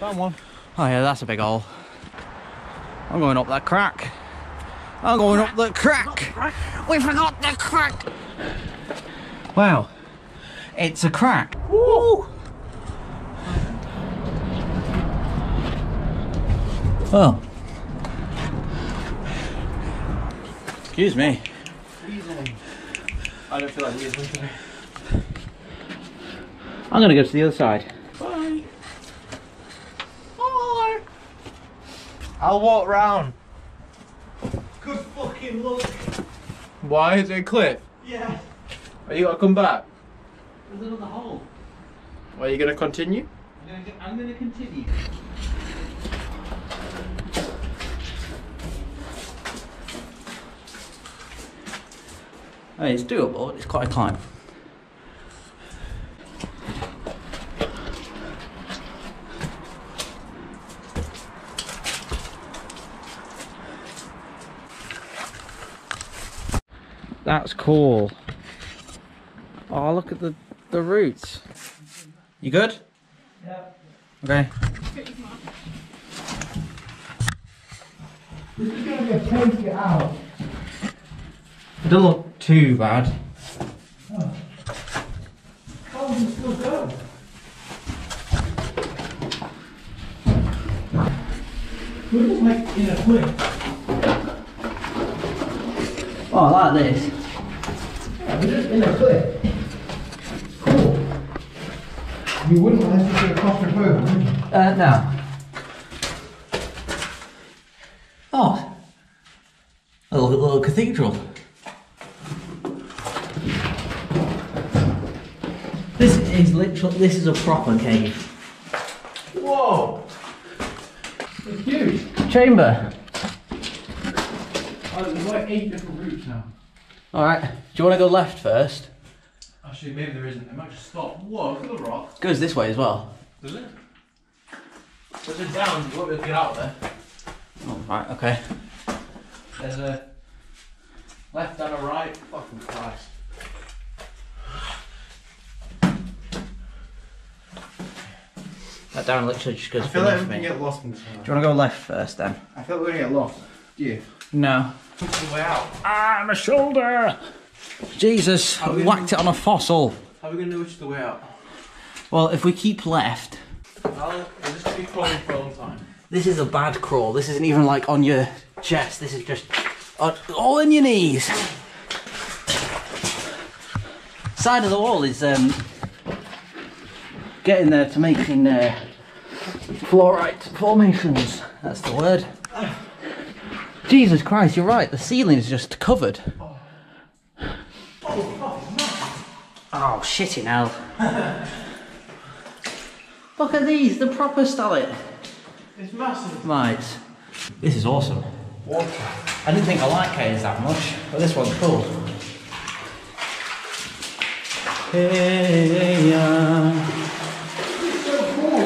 Found one. Oh yeah, that's a big hole. I'm going up that crack. I'm going up the crack. We forgot the crack. Wow, it's a crack. Woo! Well, excuse me. I don't feel like using today. I'm gonna go to the other side. Bye. Bye. I'll walk round. Good fucking luck. Why is it a cliff? Yeah. Are you gotta come back? There's another hole. Well, are you gonna continue? I'm gonna continue. Hey, it's doable. It's quite a climb. That's cool. Oh, look at the roots. You good? Yeah. Okay. This is gonna be a pain to get out. It doesn't look too bad. Oh. How does it still go? We're just like in a cliff. Oh, I like this. Yeah, we're just in a cliff. Cool. You wouldn't let us get claustrophobic, would you? No. Oh. A little cathedral. This is literally, this is a proper cave. Whoa! It's huge. Chamber. Oh, there's like 8 different routes now. Alright, do you want to go left first? Actually, maybe there isn't. It might just stop. Whoa, look at the rock. It goes this way as well. Does it? There's a down, you won't be able to get out there. Oh, right, okay. There's a left and a right. Fucking Christ. That down literally just goes I feel like beneath we can me. get lost in this one. Do you want to go left first then? I feel like we're gonna get lost. Do you? No. What's the way out? Ah, my shoulder! Jesus, How are I we whacked it on a fossil. How are we gonna know which is the way out? Well, if we keep left, We're just gonna be crawling for a long time. this is a bad crawl. This isn't even like on your chest. This is just all in your knees. Side of the wall is getting there to making fluorite formations. That's the word. Jesus Christ, you're right. The ceiling is just covered. Oh, shitting hell. Look at these, the proper stallet. It's massive. Right. This is awesome. Water. I didn't think I liked caves that much, but this one's cool. Hey, It's so cool.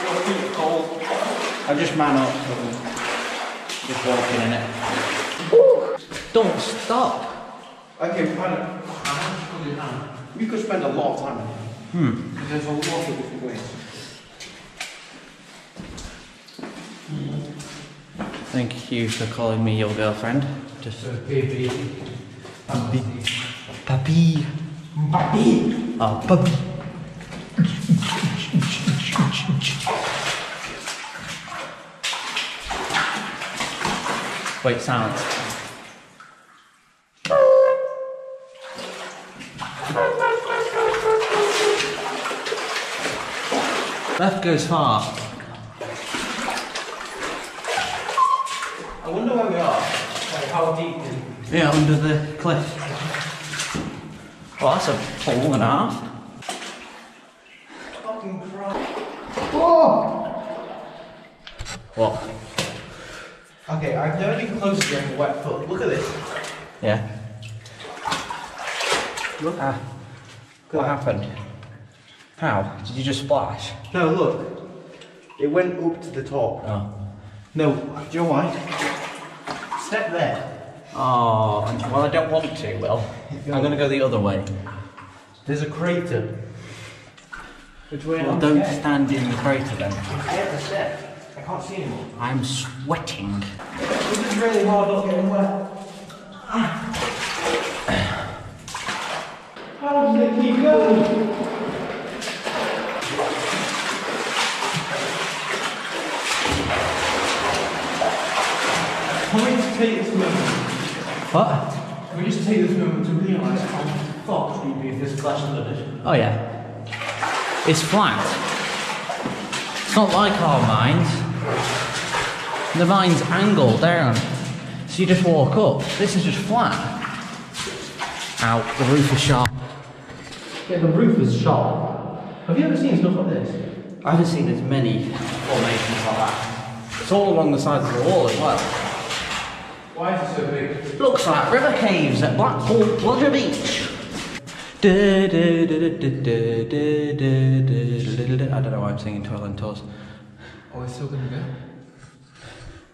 You'll keep it cold. I just man up. Just walking in it. Woo! Don't stop. Okay, we kind of. We could spend a lot of time in here. There's a lot of different ways. Thank you for calling me your girlfriend. Just Baby. puppy. Puppy. Puppy. Oh, puppy. Wait, silence. Left goes far. I wonder where we are. Like how deep is it? Yeah, under the cliff. Well, that's a hole and a half. Fucking Christ. Whoa! What? Okay, I've never been close to getting a wet foot. Look at this. Yeah. Look. What happened? How? Did you just splash? No, look. It went up to the top. Oh. No, do you know why? Step there. Oh, well, I don't want to, Will. I'm going to go the other way. There's a crater. Which way? Well, don't stand in the crater then. Get the step. I can't see anymore. I'm sweating. This is really hard not getting wet. How does it keep going? Can we just take this moment? What? Can we just take this moment to realise how fucked we'd be if this clash landed? Oh yeah. It's flat. It's not like our mines. The mine's angled down. So you just walk up. This is just flat. Ow, the roof is sharp. Yeah, the roof is sharp. Have you ever seen stuff like this? I haven't seen as many formations like that. It's all along the sides of the wall as well. Why is it so big? Looks like river caves at Blackpool Pleasure Beach. I don't know why I'm singing Twirling Tours. Oh, it's still gonna go?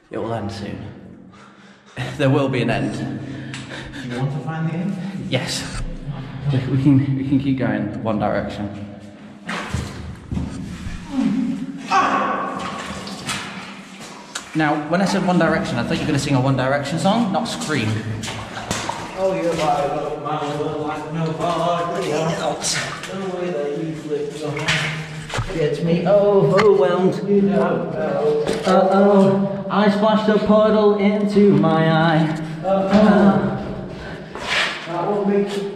It will end soon. There will be an end. You want to find the end? Yes. We can keep going one direction. Now, when I said One Direction, I thought you were going to sing a One Direction song, not Scream. Oh, you're my world like nobody else. The way that you flip your hand gets me Overwhelmed. You don't know. Uh-oh, I splashed a puddle into my eye. That will make you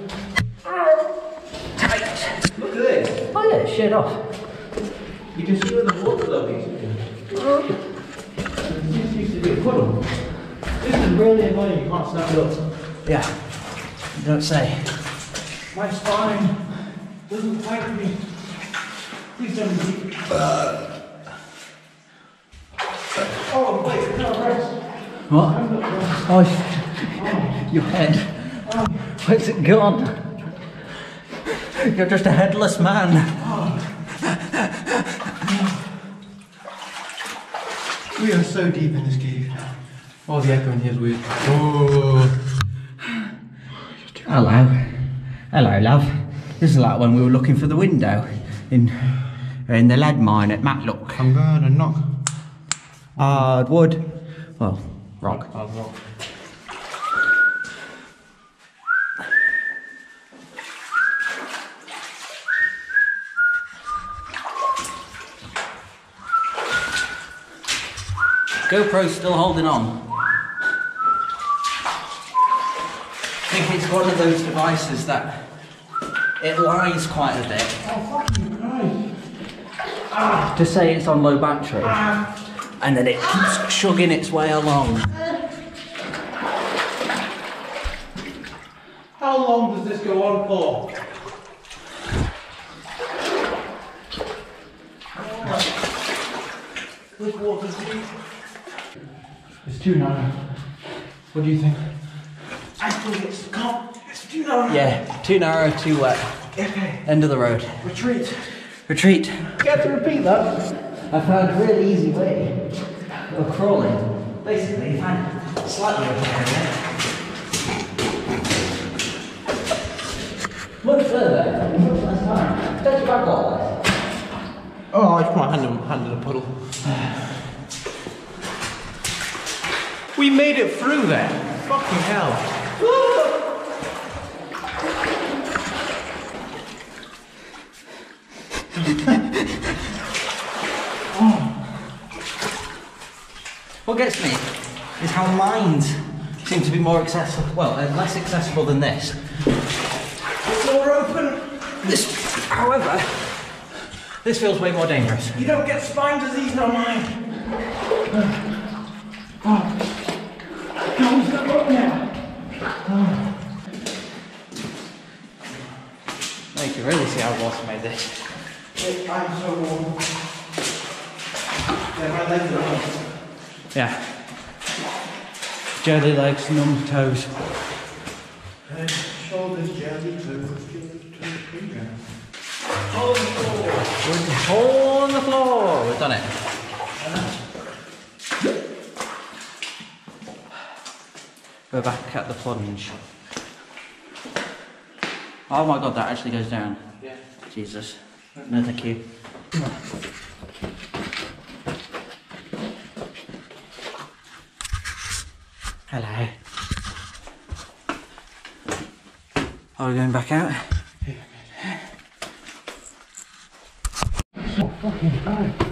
Tight. look at this. Oh yeah, shit off. You can see where the water though is. This used to be a puddle. This is really annoying, you can't stand up. Yeah, you don't say. My spine doesn't thank me. Please don't be. Oh, wait, no, rest. What? Oh, your head. Where's it gone? You're just a headless man. We are so deep in this cave. Oh, the echo in here is weird. Oh. Hello. Hello, love. This is like when we were looking for the window in the lead mine at Matlock. I'm gonna knock. Hardwood. Well, rock. Hard rock. GoPro's still holding on. I think it's one of those devices that it lies quite a bit. Oh, fucking Christ. To say it's on low battery. And then it keeps chugging its way along. How long does this go on for? This water's deep. It's too narrow. What do you think? I think it's too narrow. Yeah, too narrow, too wet. Okay. End of the road. Retreat. Retreat. Get to repeat that. I found a really easy way of crawling. Basically, if I slightly over here, much further, much less time. Touch back all this. Oh, I just put my hand in a puddle. We made it through there. Fucking hell. What gets me is how mines seem to be more accessible, well, less accessible than this. It's more open. However, this feels way more dangerous. You don't get spine disease no mine. Can we step up now? Now you can really see how Ross made this. I'm so warm. Yeah, my legs are numb. Yeah. Jelly legs, numb toes. Head, shoulders, jelly, toes, finger. Hole on the floor. We've done it. We're back at the plunge. Oh my god, that actually goes down. Yeah. Jesus. No, thank you. Hello. Are we going back out? So fucking bad.